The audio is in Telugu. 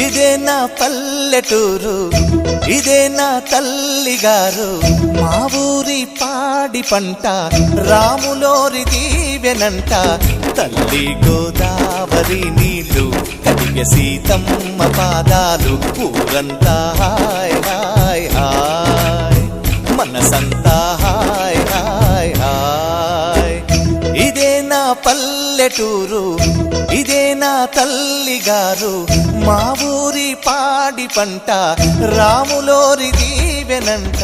ఇదే నా పల్లెటూరు, ఇదే నా తల్లిగారు, మా ఊరి పాడి పంట రాములోరి దీవెనంట. తల్లి గోదావరి నీళ్ళు కడిగె సీతమ్మ పాదాలు, ఊరంతా హాయ్ హాయ్ హాయ్, మనసంతా హాయ్ హాయ్ హాయ్. ఇదే నా పల్లెటూరు, ఇదే నా తల్లిగారు, మా ఊరి పాడి పంట రాములోరి దీవెనంట.